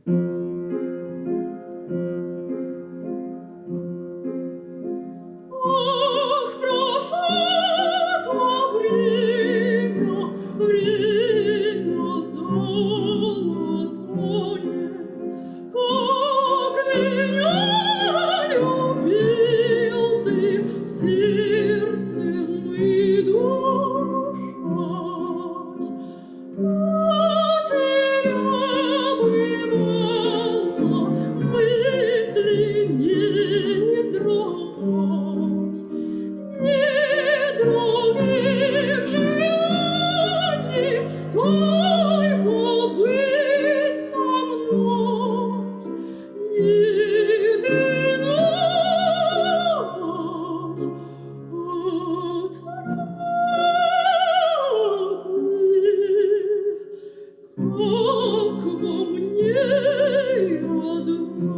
Ах, прошло время золотое, как меня любил ты сердцем и душой. Потерял бывало мысли не другой, не других желаний, только быть со мной, нет иной отрады, как во мне родной.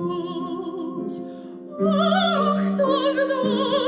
Ах, тогда